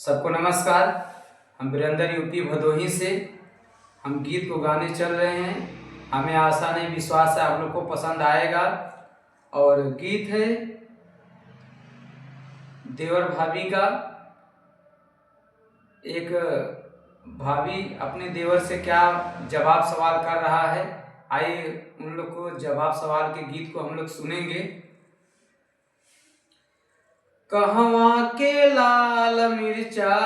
सबको नमस्कार। हम वीरेंद्र यूपी भदोही से हम गीत को गाने चल रहे हैं। हमें आशा नहीं विश्वास है आप लोग को पसंद आएगा। और गीत है देवर भाभी का। एक भाभी अपने देवर से क्या जवाब सवाल कर रहा है। आइए उन लोग को जवाब सवाल के गीत को हम लोग सुनेंगे। कहवा के लाल मिर्चा